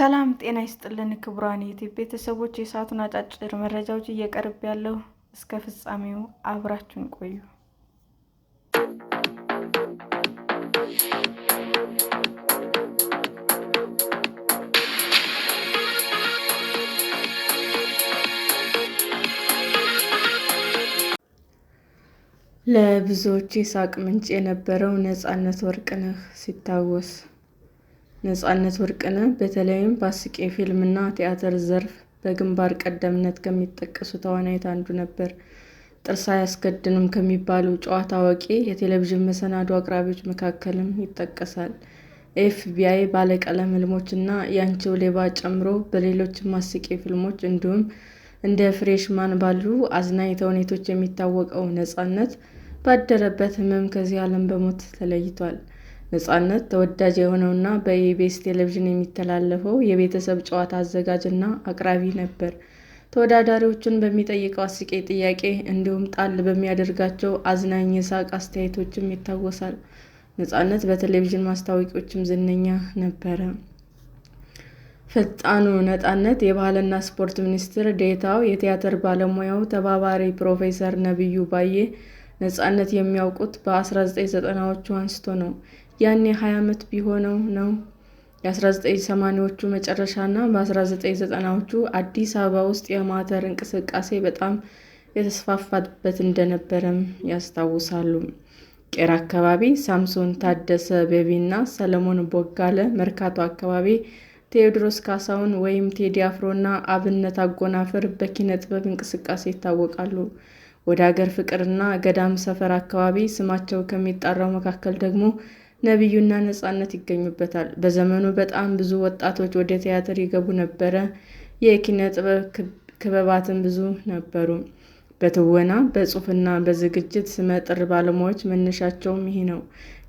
ሰላም ጤና ይስጥልን ክቡራን የዩቲዩብ ቤተሰቦች፣ የሰዓቱን አጫጭር መረጃዎች እየቀርብ ያለው እስከ ፍጻሜው አብራችሁን ቆዩ። ለብዙዎች የሳቅ ምንጭ የነበረው ነፃነት ወርቅነህ ሲታወስ። ነፃነት ወርቅነህ በተለይም በአስቂኝ ፊልምና ቲያትር ዘርፍ በግንባር ቀደምትነት ከሚጠቀሱ ተዋናይት አንዱ ነበር። ጥርስ አያስከድንም ከሚባሉ ጨዋታ አዋቂ የቴሌቪዥን መሰናዶ አቅራቢዎች መካከልም ይጠቀሳል። ኤፍቢአይ፣ ባለቀለም ሕልሞች እና የአንቺው ሌባ ጨምሮ በሌሎችም አስቂኝ ፊልሞች እንዲሁም እንደ ፍሬሽማን ባሉ አዝናኝ ተውኔቶች የሚታወቀው ነፃነት ባደረበት ሕመም ከዚህ ዓለም በሞት ተለይቷል። ነፃነት ተወዳጅ የሆነውና በኢቢኤስ ቴሌቪዥን የሚተላለፈው የቤተሰብ ጨዋታ አዘጋጅ እና አቅራቢ ነበር። ተወዳዳሪዎቹን በሚጠይቀው አስቂኝ ጥያቄ እንዲሁም ጣል በሚያደርጋቸው አዝናኝ የሳቅ አስተያየቶችም ይታወሳል። ነፃነት በቴሌቪዥን ማስታወቂያዎችም ዝነኛ ነበረ። ፈጣኑ ነፃነት የባህልና ስፖርት ሚኒስትር ዴኤታው የቲያትር ባለሙያው ተባባሪ ፕሮፌሰር ነብዩ ባዬ ነፃነት የሚያውቁት በ1990ዎቹ አንስቶ ነው። ያኔ 20 ዓመት ቢሆነው ነው። የ1980ዎቹ መጨረሻና በ1990ዎቹ አዲስ አበባ ውስጥ የአማተር እንቅስቃሴ በጣም የተስፋፋበት እንደነበረም ያስታውሳሉ። ቄራ አካባቢ ሳምሶን ታደሰ ቤቢና ሰለሞን ቦጋለ፣ መርካቶ አካባቢ ቴዎድሮስ ካሳሁን ወይም ቴዲ አፍሮና አብነት አጎናፍር በኪነ ጥበብ እንቅስቃሴ ይታወቃሉ። ወደ አገር ፍቅርና ገዳም ሰፈር አካባቢ ስማቸው ከሚጠራው መካከል ደግሞ ነብዩና ነፃነት ይገኙበታል። በዘመኑ በጣም ብዙ ወጣቶች ወደ ቲያትር ይገቡ ነበረ። የኪነ ጥበብ ክበባትም ብዙ ነበሩ። በትወና በጽሑፍና በዝግጅት ስመጥር ባለሙያዎች መነሻቸውም ይህ ነው።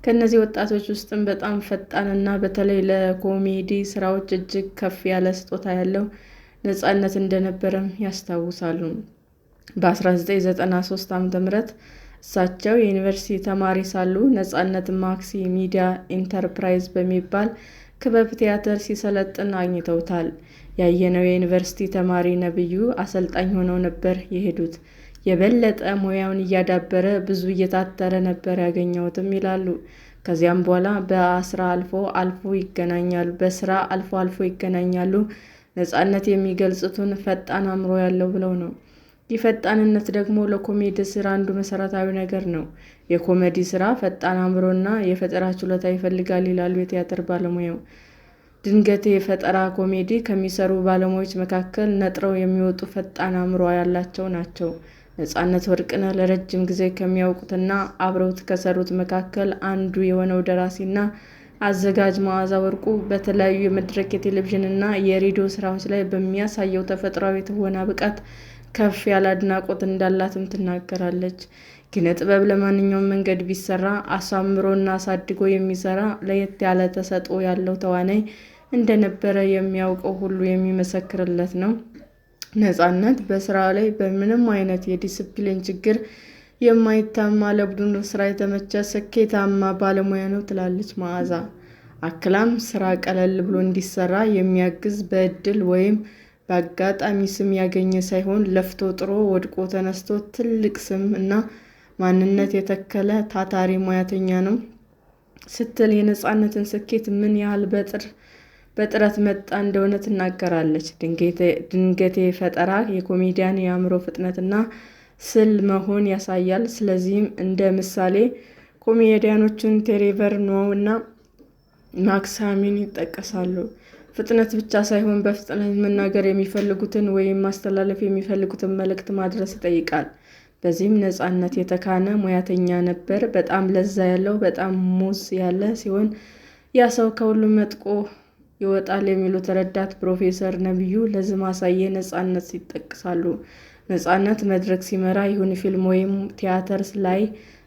ከእነዚህ ወጣቶች ውስጥም በጣም ፈጣንና በተለይ ለኮሜዲ ስራዎች እጅግ ከፍ ያለ ስጦታ ያለው ነፃነት እንደነበረም ያስታውሳሉ። በ1993 ዓ.ም እሳቸው የዩኒቨርሲቲ ተማሪ ሳሉ ነፃነት ማክሲ ሚዲያ ኢንተርፕራይዝ በሚባል ክበብ ቲያትር ሲሰለጥን አግኝተውታል። ያየነው የዩኒቨርሲቲ ተማሪ ነብዩ አሰልጣኝ ሆነው ነበር የሄዱት። የበለጠ ሙያውን እያዳበረ ብዙ እየታተረ ነበር ያገኘሁትም ይላሉ። ከዚያም በኋላ በስራ አልፎ አልፎ ይገናኛሉ። ነፃነት የሚገልጹትን ፈጣን አእምሮ ያለው ብለው ነው። ይህ ፈጣንነት ደግሞ ለኮሜዲ ስራ አንዱ መሰረታዊ ነገር ነው። የኮሜዲ ስራ ፈጣን አእምሮና የፈጠራ ችሎታ ይፈልጋል ይላሉ የቲያትር ባለሙያው። ድንገቴ የፈጠራ ኮሜዲ ከሚሰሩ ባለሙያዎች መካከል ነጥረው የሚወጡ ፈጣን አእምሮ ያላቸው ናቸው። ነፃነት ወርቅነህ ለረጅም ጊዜ ከሚያውቁትና አብረውት ከሰሩት መካከል አንዱ የሆነው ደራሲና አዘጋጅ መዓዛ ወርቁ በተለያዩ የመድረክ የቴሌቪዥንና የሬዲዮ ስራዎች ላይ በሚያሳየው ተፈጥሯዊ የትወና ብቃት ከፍ ያለ አድናቆት እንዳላትም ትናገራለች። ኪነ ጥበብ ለማንኛውም መንገድ ቢሰራ አሳምሮና አሳድጎ የሚሰራ ለየት ያለ ተሰጥኦ ያለው ተዋናይ እንደነበረ የሚያውቀው ሁሉ የሚመሰክርለት ነው። ነፃነት በስራው ላይ በምንም አይነት የዲስፕሊን ችግር የማይታማ ለቡድን ስራ የተመቸ ስኬታማ ባለሙያ ነው ትላለች መዓዛ። አክላም ስራ ቀለል ብሎ እንዲሰራ የሚያግዝ በእድል ወይም በአጋጣሚ ስም ያገኘ ሳይሆን ለፍቶ ጥሮ ወድቆ ተነስቶ ትልቅ ስም እና ማንነት የተከለ ታታሪ ሙያተኛ ነው ስትል የነፃነትን ስኬት ምን ያህል በጥረት መጣ እንደሆነ ትናገራለች። ድንገቴ ፈጠራ የኮሜዲያን የአእምሮ ፍጥነትና ስል መሆን ያሳያል። ስለዚህም እንደ ምሳሌ ኮሜዲያኖቹን ትሬቨር ኖዋ እና ማክስ ሃሚን ይጠቀሳሉ። ፍጥነት ብቻ ሳይሆን በፍጥነት መናገር የሚፈልጉትን ወይም ማስተላለፍ የሚፈልጉትን መልእክት ማድረስ ይጠይቃል። በዚህም ነፃነት የተካነ ሙያተኛ ነበር። በጣም ለዛ ያለው በጣም ሙዝ ያለ ሲሆን ያ ሰው ከሁሉም መጥቆ ይወጣል የሚሉት ረዳት ፕሮፌሰር ነብዩ ለዚህ ማሳያ ነፃነት ይጠቅሳሉ። ነፃነት መድረክ ሲመራ ይሁን ፊልም ወይም ቲያትር ላይ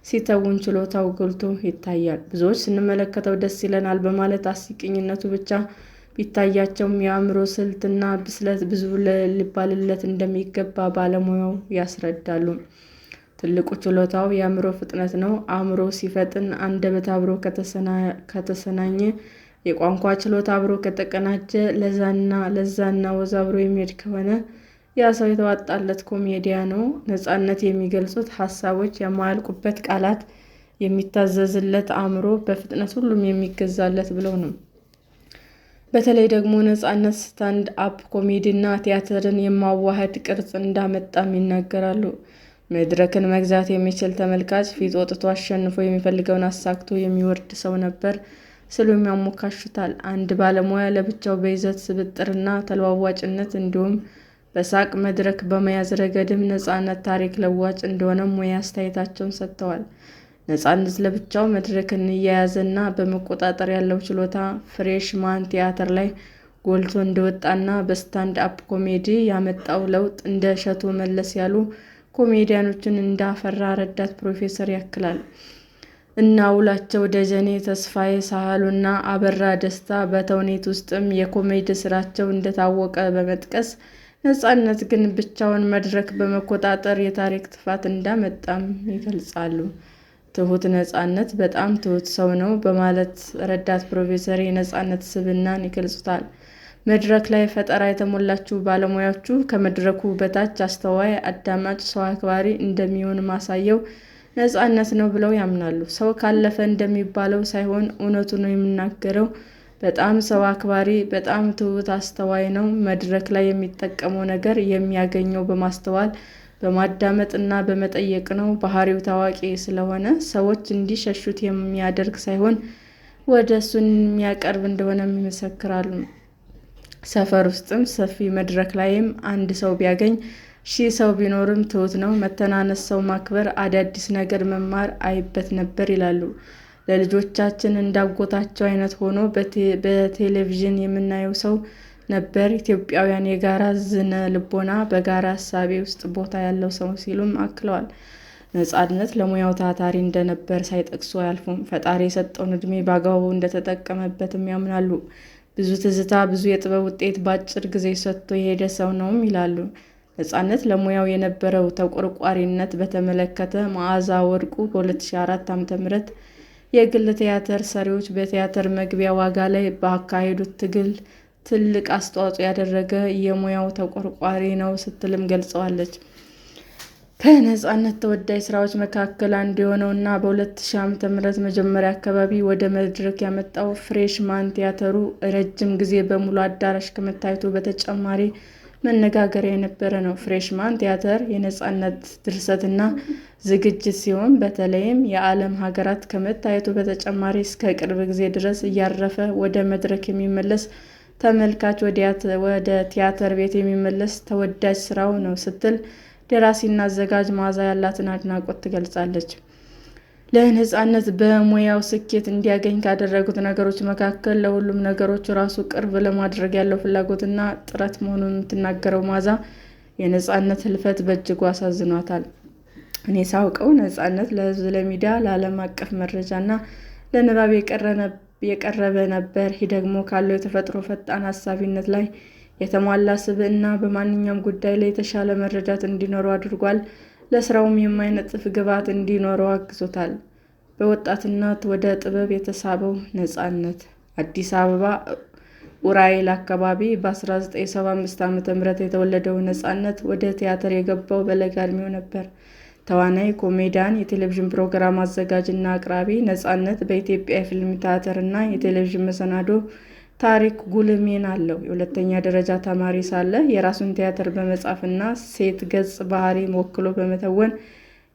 ሲተውን ችሎታው ጎልቶ ይታያል። ብዙዎች ስንመለከተው ደስ ይለናል በማለት አስቂኝነቱ ብቻ ቢታያቸውም የአእምሮ ስልትና ብስለት ብዙ ሊባልለት እንደሚገባ ባለሙያው ያስረዳሉ። ትልቁ ችሎታው የአእምሮ ፍጥነት ነው። አእምሮ ሲፈጥን አንደበት አብሮ ከተሰናኘ የቋንቋ ችሎታ አብሮ ከተቀናጀ፣ ለዛና ወዝ አብሮ የሚሄድ ከሆነ ያ ሰው የተዋጣለት ኮሜዲያን ነው። ነፃነት የሚገልጹት ሀሳቦች የማያልቁበት ቃላት የሚታዘዝለት አእምሮ በፍጥነት ሁሉም የሚገዛለት ብለው ነው። በተለይ ደግሞ ነፃነት ስታንድ አፕ ኮሜዲ እና ቲያትርን የማዋሃድ ቅርጽ እንዳመጣም ይናገራሉ። መድረክን መግዛት የሚችል ተመልካች ፊት ወጥቶ አሸንፎ የሚፈልገውን አሳክቶ የሚወርድ ሰው ነበር ሲሉም ያሞካሹታል። አንድ ባለሙያ ለብቻው በይዘት ስብጥርና ተለዋዋጭነት እንዲሁም በሳቅ መድረክ በመያዝ ረገድም ነፃነት ታሪክ ለዋጭ እንደሆነም ሙያ አስተያየታቸውን ሰጥተዋል። ነፃነት ለብቻው መድረክን እየያዘና በመቆጣጠር ያለው ችሎታ ፍሬሽማን ቲያትር ላይ ጎልቶ እንደወጣና በስታንድ አፕ ኮሜዲ ያመጣው ለውጥ እንደ እሸቱ መለስ ያሉ ኮሜዲያኖችን እንዳፈራ ረዳት ፕሮፌሰር ያክላል። እና ውላቸው ደጀኔ፣ ተስፋዬ ሳህሉና አበራ ደስታ በተውኔት ውስጥም የኮሜዲ ስራቸው እንደታወቀ በመጥቀስ ነፃነት ግን ብቻውን መድረክ በመቆጣጠር የታሪክ ጥፋት እንዳመጣም ይገልጻሉ። ትሁት ነፃነት በጣም ትሁት ሰው ነው በማለት ረዳት ፕሮፌሰር የነፃነት ስብዕናን ይገልጹታል። መድረክ ላይ ፈጠራ የተሞላችው ባለሙያዎቹ ከመድረኩ በታች አስተዋይ፣ አዳማጭ፣ ሰው አክባሪ እንደሚሆን ማሳየው ነፃነት ነው ብለው ያምናሉ። ሰው ካለፈ እንደሚባለው ሳይሆን እውነቱ ነው የሚናገረው። በጣም ሰው አክባሪ፣ በጣም ትሁት፣ አስተዋይ ነው። መድረክ ላይ የሚጠቀመው ነገር የሚያገኘው በማስተዋል በማዳመጥ እና በመጠየቅ ነው። ባህሪው ታዋቂ ስለሆነ ሰዎች እንዲሸሹት የሚያደርግ ሳይሆን ወደ እሱ የሚያቀርብ እንደሆነም ይመሰክራሉ። ሰፈር ውስጥም ሰፊ መድረክ ላይም አንድ ሰው ቢያገኝ 1000 ሰው ቢኖርም ትሁት ነው። መተናነስ፣ ሰው ማክበር፣ አዳዲስ ነገር መማር አይበት ነበር ይላሉ። ለልጆቻችን እንዳጎታቸው አይነት ሆኖ በቴሌቪዥን የምናየው ሰው ነበር። ኢትዮጵያውያን የጋራ ዝነ ልቦና፣ በጋራ ሀሳቤ ውስጥ ቦታ ያለው ሰው ሲሉም አክለዋል። ነፃነት ለሙያው ታታሪ እንደነበር ሳይጠቅሱ አያልፉም። ፈጣሪ የሰጠውን ዕድሜ በአግባቡ እንደተጠቀመበትም ያምናሉ። ብዙ ትዝታ፣ ብዙ የጥበብ ውጤት በአጭር ጊዜ ሰጥቶ የሄደ ሰው ነውም ይላሉ። ነፃነት ለሙያው የነበረው ተቆርቋሪነት በተመለከተ መዓዛ ወርቁ በ2004 ዓ.ም የግል ቲያትር ሰሪዎች በቲያትር መግቢያ ዋጋ ላይ ባካሄዱት ትግል ትልቅ አስተዋጽኦ ያደረገ የሙያው ተቆርቋሪ ነው ስትልም ገልጸዋለች። ከነፃነት ተወዳጅ ስራዎች መካከል አንዱ የሆነው እና በ2000 ዓ.ም መጀመሪያ አካባቢ ወደ መድረክ ያመጣው ፍሬሽማን ቲያትሩ ረጅም ጊዜ በሙሉ አዳራሽ ከመታየቱ በተጨማሪ መነጋገሪያ የነበረ ነው። ፍሬሽማን ቲያትር የነፃነት ድርሰትና ዝግጅት ሲሆን በተለያዩ የዓለም ሀገራት ከመታየቱ በተጨማሪ እስከ ቅርብ ጊዜ ድረስ እያረፈ ወደ መድረክ የሚመለስ ተመልካች ወደ ቲያትር ቤት የሚመለስ ተወዳጅ ስራው ነው ስትል ደራሲና አዘጋጅ መዓዛ ያላትን አድናቆት ትገልጻለች። ለነፃነት በሙያው ስኬት እንዲያገኝ ካደረጉት ነገሮች መካከል ለሁሉም ነገሮች ራሱ ቅርብ ለማድረግ ያለው ፍላጎትና ጥረት መሆኑን የምትናገረው መዓዛ የነፃነት ሕልፈት በእጅጉ አሳዝኗታል። እኔ ሳውቀው ነፃነት ለሕዝብ፣ ለሚዲያ፣ ለዓለም አቀፍ መረጃና ለንባብ የቀረበ ነበር። ይህ ደግሞ ካለው የተፈጥሮ ፈጣን ሀሳቢነት ላይ የተሟላ ስብዕና በማንኛውም ጉዳይ ላይ የተሻለ መረዳት እንዲኖረው አድርጓል። ለስራውም የማይነጥፍ ግብዓት እንዲኖረው አግዞታል። በወጣትነት ወደ ጥበብ የተሳበው ነፃነት አዲስ አበባ ኡራኤል አካባቢ በ1975 ዓ.ም የተወለደው ነፃነት ወደ ቲያትር የገባው በለጋ ዕድሜው ነበር። ተዋናይ፣ ኮሜዲያን፣ የቴሌቪዥን ፕሮግራም አዘጋጅ እና አቅራቢ ነፃነት በኢትዮጵያ የፊልም ቲያትር እና የቴሌቪዥን መሰናዶ ታሪክ ጉልህ ሚና አለው። የሁለተኛ ደረጃ ተማሪ ሳለ የራሱን ቲያትር በመጻፍና ሴት ገጸ ባህሪ ወክሎ በመተወን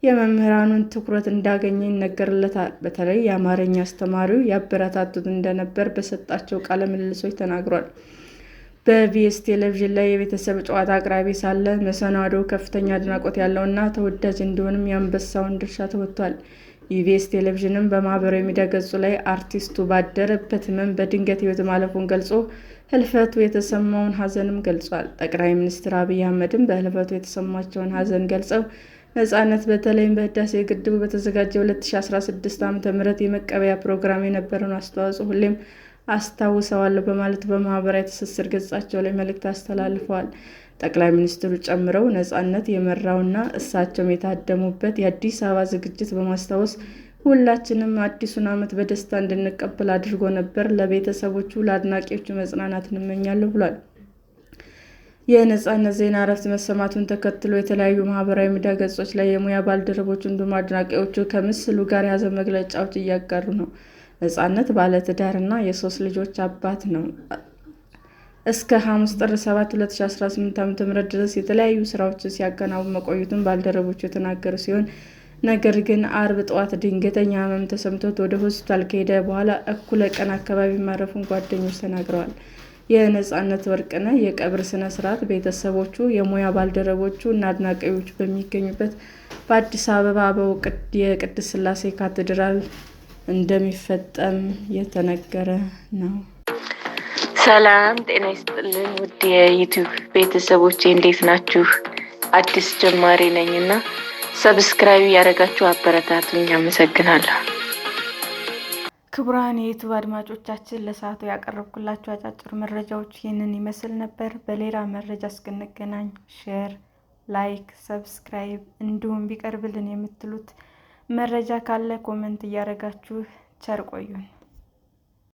የመምህራኑን ትኩረት እንዳገኘ ይነገርለታል። በተለይ የአማርኛ አስተማሪው ያበረታቱት እንደነበር በሰጣቸው ቃለ ምልልሶች ተናግሯል። በኢቢኤስ ቴሌቪዥን ላይ የቤተሰብ ጨዋታ አቅራቢ ሳለ መሰናዶው ከፍተኛ አድናቆት ያለውና ተወዳጅ እንዲሆንም የአንበሳውን ድርሻ ተወጥቷል። ኢቢኤስ ቴሌቪዥንም በማህበራዊ ሚዲያ ገጹ ላይ አርቲስቱ ባደረበት ሕመም በድንገት ሕይወት ማለፉን ገልጾ ሕልፈቱ የተሰማውን ሐዘንም ገልጿል። ጠቅላይ ሚኒስትር አብይ አህመድም በሕልፈቱ የተሰማቸውን ሐዘን ገልጸው ነፃነት በተለይም በህዳሴ ግድቡ በተዘጋጀው 2016 ዓ.ም የመቀበያ ፕሮግራም የነበረውን አስተዋጽኦ ሁሌም አስታውሰዋለሁ በማለት በማህበራዊ ትስስር ገጻቸው ላይ መልእክት አስተላልፈዋል። ጠቅላይ ሚኒስትሩ ጨምረው ነፃነት የመራውና እሳቸውም የታደሙበት የአዲስ አበባ ዝግጅት በማስታወስ ሁላችንም አዲሱን ዓመት በደስታ እንድንቀበል አድርጎ ነበር። ለቤተሰቦቹ፣ ለአድናቂዎቹ መጽናናትን እመኛለሁ ብሏል። የነጻነት ዜና እረፍት መሰማቱን ተከትሎ የተለያዩ ማህበራዊ ሚዲያ ገጾች ላይ የሙያ ባልደረቦቹ እንዲሁም አድናቂዎቹ ከምስሉ ጋር የያዘ መግለጫዎች እያጋሩ ነው። ነጻነት ባለትዳር እና የ3 ልጆች አባት ነው። እስከ ሐሙስ ጥር 7 2018 ዓ.ም ድረስ የተለያዩ ስራዎችን ሲያከናውን መቆየቱን ባልደረቦቹ የተናገሩ ሲሆን ነገር ግን አርብ ጠዋት ድንገተኛ ህመም ተሰምቶት ወደ ሆስፒታል ከሄደ በኋላ እኩለ ቀን አካባቢ ማረፉን ጓደኞች ተናግረዋል። የነጻነት ወርቅነህ የቀብር ስነ ስርዓት ቤተሰቦቹ፣ የሙያ ባልደረቦቹ እና አድናቂዎቹ በሚገኙበት በአዲስ አበባ የቅድስት ሥላሴ ካቴድራል እንደሚፈጸም የተነገረ ነው። ሰላም ጤና ይስጥልን ውድ የዩቲዩብ ቤተሰቦቼ እንዴት ናችሁ? አዲስ ጀማሪ ነኝና ሰብስክራይብ ያደረጋችሁ አበረታቱኝ። አመሰግናለሁ። ክቡራን የዩቲዩብ አድማጮቻችን ለሰዓቱ ያቀረብኩላችሁ አጫጭር መረጃዎች ይህንን ይመስል ነበር። በሌላ መረጃ እስክንገናኝ ሼር፣ ላይክ፣ ሰብስክራይብ እንዲሁም ቢቀርብልን የምትሉት መረጃ ካለ ኮሜንት እያደረጋችሁ ቸር ቆዩን።